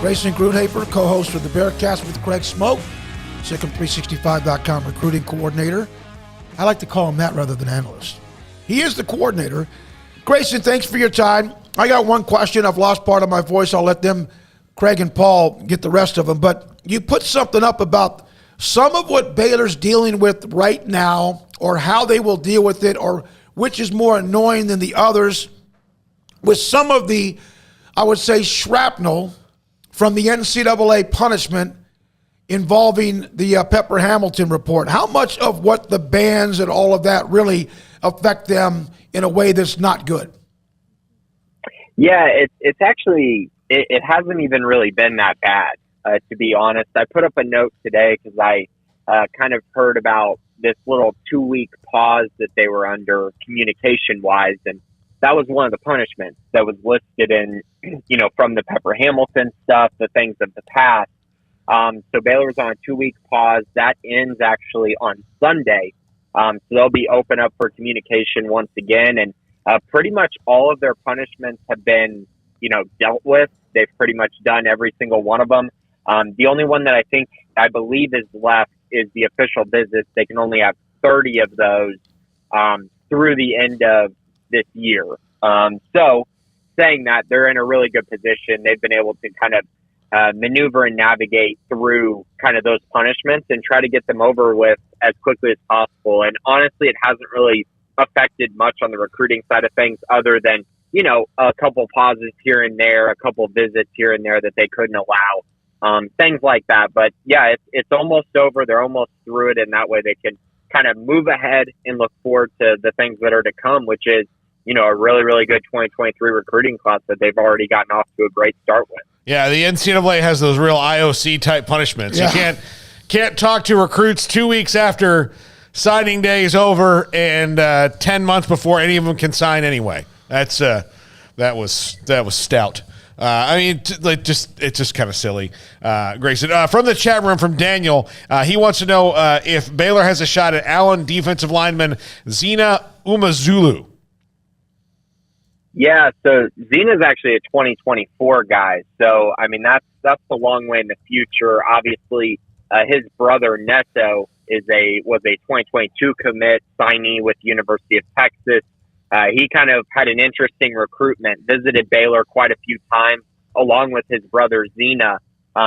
Grayson Grundhoefer, co-host of the Bearcast with Craig Smoak, Sikkim365.com recruiting coordinator. I like to call him that rather than analyst. He is the coordinator. Grayson, thanks for your time. I got one question. I've lost part of my voice. I'll let them, Craig and Paul, get the rest of them. But you put something up about some of what Baylor's dealing with right now, or how they will deal with it, or which is more annoying than the others, with some of the, I would say, shrapnel from the NCAA punishment involving the Pepper Hamilton report. How much of what the bans and all of that really affect them in a way that's not good? Yeah, it's actually, it hasn't even really been that bad, to be honest. I put up a note today because I kind of heard about this little 2-week pause that they were under communication-wise, and that was one of the punishments that was listed in, from the Pepper Hamilton stuff, the things of the past. So Baylor was on a 2-week pause. That ends actually on Sunday. So they'll be open up for communication once again. And pretty much all of their punishments have been, dealt with. They've pretty much done every single one of them. The only one that I believe is left is the official visits. They can only have 30 of those through the end of this year. So saying that, they're in a really good position. They've been able to kind of maneuver and navigate through kind of those punishments and try to get them over with as quickly as possible. And honestly, it hasn't really affected much on the recruiting side of things other than, a couple pauses here and there, a couple visits here and there that they couldn't allow, things like that. But yeah, it's almost over. They're almost through it. And that way they can kind of move ahead and look forward to the things that are to come, which is, a really, really good 2023 recruiting class that they've already gotten off to a great start with. Yeah, the NCAA has those real IOC type punishments. Yeah. You can't talk to recruits 2 weeks after signing day is over and 10 months before any of them can sign anyway. That was stout. It's just kind of silly. Grayson, from the chat room, from Daniel, he wants to know if Baylor has a shot at Allen defensive lineman Xena Umazulu. Yeah, so Xena's actually a 2024 guy. So, that's a long way in the future. Obviously, his brother Neto was a 2022 commit signee with the University of Texas. He kind of had an interesting recruitment, visited Baylor quite a few times, along with his brother Xena.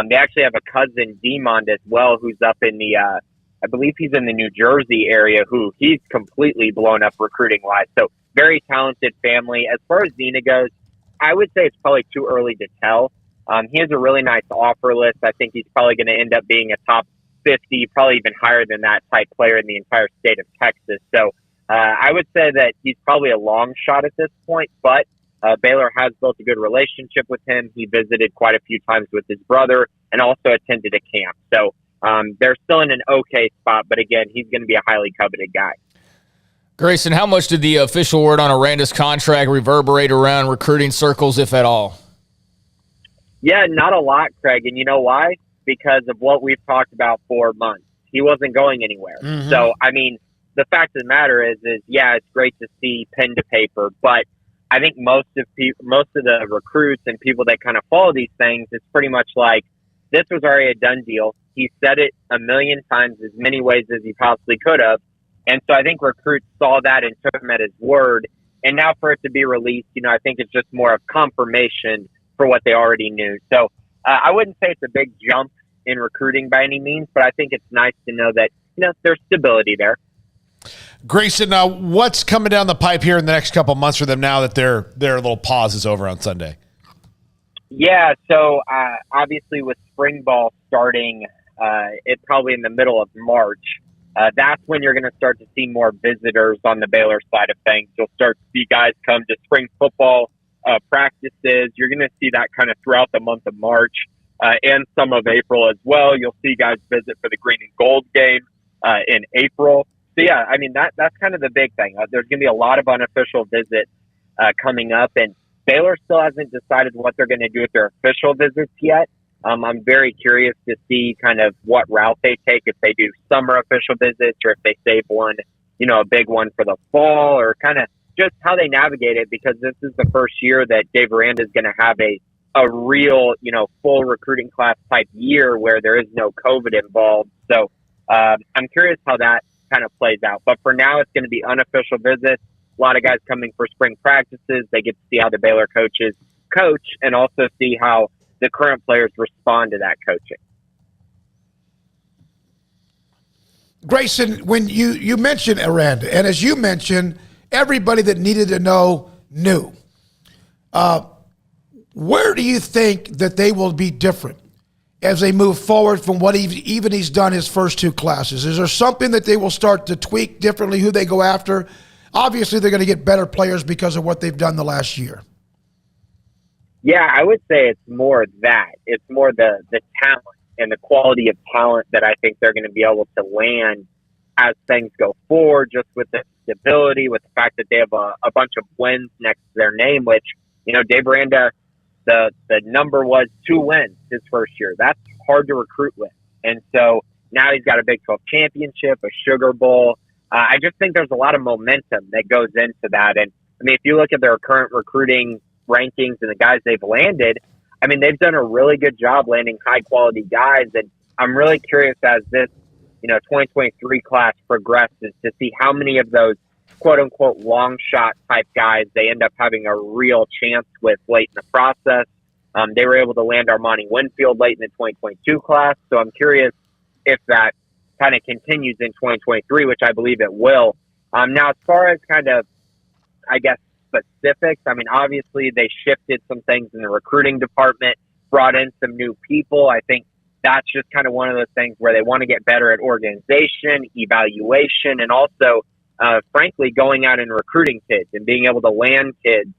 They actually have a cousin, Demond, as well, who's up in the, I believe he's in the New Jersey area, who he's completely blown up recruiting-wise. So, very talented family. As far as Xena goes, I would say it's probably too early to tell. He has a really nice offer list. I think he's probably going to end up being a top 50, probably even higher than that type player in the entire state of Texas. So I would say that he's probably a long shot at this point, but Baylor has built a good relationship with him. He visited quite a few times with his brother and also attended a camp. So they're still in an okay spot, but again, he's going to be a highly coveted guy. Grayson, how much did the official word on Aranda's contract reverberate around recruiting circles, if at all? Yeah, not a lot, Craig. And you know why? Because of what we've talked about for months. He wasn't going anywhere. Mm-hmm. So, the fact of the matter is, yeah, it's great to see pen to paper, but I think most of the recruits and people that kind of follow these things, it's pretty much like this was already a done deal. He said it a million times, as many ways as he possibly could have. And so I think recruits saw that and took him at his word. And now for it to be released, I think it's just more of confirmation for what they already knew. So I wouldn't say it's a big jump in recruiting by any means, but I think it's nice to know that, there's stability there. Grayson, what's coming down the pipe here in the next couple of months for them now that their little pause is over on Sunday? Yeah, so obviously with spring ball starting it probably in the middle of March, that's when you're going to start to see more visitors on the Baylor side of things. You'll start to see guys come to spring football practices. You're going to see that kind of throughout the month of March and some of April as well. You'll see guys visit for the green and gold game in April. So, yeah, that's kind of the big thing. There's going to be a lot of unofficial visits coming up, and Baylor still hasn't decided what they're going to do with their official visits yet. I'm very curious to see kind of what route they take, if they do summer official visits or if they save one, a big one for the fall, or kind of just how they navigate it, because this is the first year that Dave Aranda is going to have a a real, full recruiting class type year where there is no COVID involved. So I'm curious how that kind of plays out. But for now, it's going to be unofficial visits. A lot of guys coming for spring practices. They get to see how the Baylor coaches coach and also see how the current players respond to that coaching. Grayson, when you mentioned Aranda, and as you mentioned, everybody that needed to know knew. Where do you think that they will be different as they move forward from what he's done his first two classes? Is there something that they will start to tweak differently, who they go after? Obviously, they're going to get better players because of what they've done the last year. Yeah, I would say it's more that. It's more the talent and the quality of talent that I think they're going to be able to land as things go forward, just with the stability, with the fact that they have a bunch of wins next to their name, which, Dave Aranda, the number was 2 wins his first year. That's hard to recruit with. And so now he's got a Big 12 championship, a Sugar Bowl. I just think there's a lot of momentum that goes into that. And, if you look at their current recruiting rankings and the guys they've landed, they've done a really good job landing high-quality guys. And I'm really curious as this, 2023 class progresses to see how many of those quote-unquote long shot type guys they end up having a real chance with late in the process. They were able to land Armani Winfield late in the 2022 class. So I'm curious if that kind of continues in 2023, which I believe it will. Now, as far as kind of, specifics, obviously they shifted some things in the recruiting department, brought in some new people. I think that's just kind of one of those things where they want to get better at organization, evaluation, and also, frankly, going out and recruiting kids and being able to land kids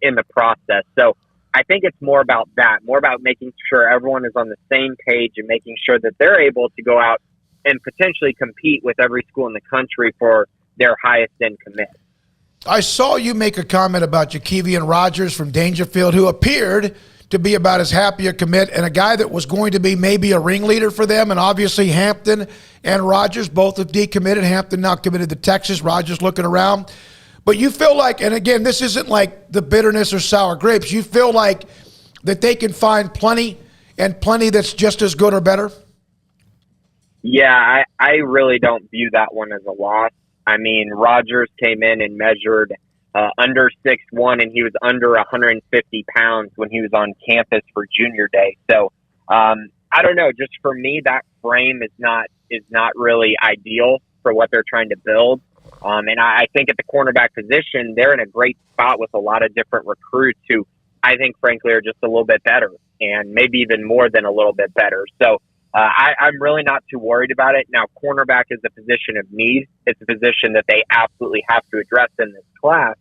in the process. So I think it's more about that, more about making sure everyone is on the same page and making sure that they're able to go out and potentially compete with every school in the country for their highest end commit. I saw you make a comment about Jakevian Rogers from Dangerfield, who appeared to be about as happy a commit, and a guy that was going to be maybe a ringleader for them. And obviously Hampton and Rogers both have decommitted. Hampton now committed to Texas. Rogers looking around. But you feel like, and again, this isn't like the bitterness or sour grapes, you feel like that they can find plenty that's just as good or better? Yeah, I really don't view that one as a loss. Rogers came in and measured under 6'1", and he was under 150 pounds when he was on campus for junior day. So I don't know. Just for me, that frame is not really ideal for what they're trying to build. And I think at the cornerback position, they're in a great spot with a lot of different recruits who I think, frankly, are just a little bit better and maybe even more than a little bit better. So I'm really not too worried about it. Now, cornerback is a position of need. It's a position that they absolutely have to address in this class,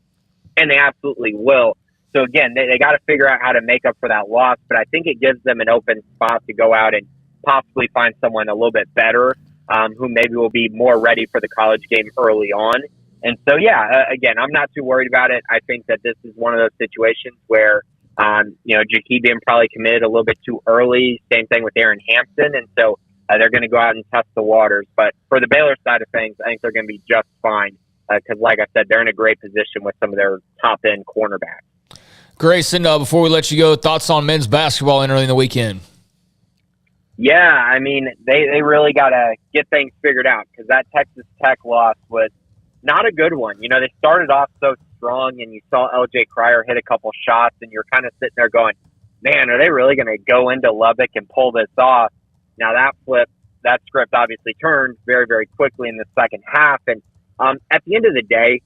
and they absolutely will. So, again, they got to figure out how to make up for that loss, but I think it gives them an open spot to go out and possibly find someone a little bit better who maybe will be more ready for the college game early on. And so, again, I'm not too worried about it. I think that this is one of those situations where Jakevian probably committed a little bit too early. Same thing with Aaron Hampton. And so they're going to go out and test the waters. But for the Baylor side of things, I think they're going to be just fine because, like I said, they're in a great position with some of their top-end cornerbacks. Grayson, before we let you go, thoughts on men's basketball entering the weekend? Yeah, they really got to get things figured out because that Texas Tech loss was not a good one. They started off so strong, and you saw LJ Cryer hit a couple shots, and you're kind of sitting there going, man, are they really going to go into Lubbock and pull this off? Now that script obviously turned very, very quickly in the second half. And at the end of the day,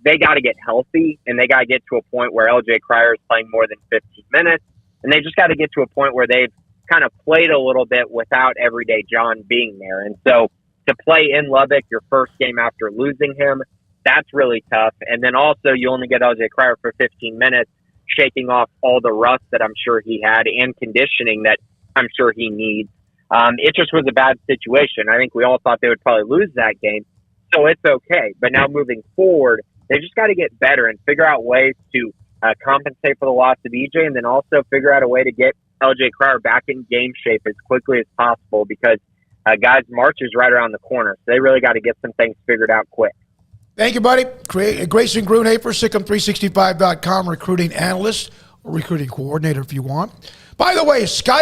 they got to get healthy, and they got to get to a point where LJ Cryer is playing more than 15 minutes, and they just got to get to a point where they've kind of played a little bit without Everyday John being there. And so to play in Lubbock, your first game after losing him, that's really tough. And then also you only get LJ Cryer for 15 minutes, shaking off all the rust that I'm sure he had and conditioning that I'm sure he needs. It just was a bad situation. I think we all thought they would probably lose that game, so it's okay. But now moving forward, they just got to get better and figure out ways to compensate for the loss of EJ, and then also figure out a way to get LJ Cryer back in game shape as quickly as possible because, guys, March is right around the corner. So they really got to get some things figured out quick. Thank you, buddy. Grayson Grundhoefer, SicEm365.com recruiting analyst. or recruiting coordinator if you want. By the way, Sky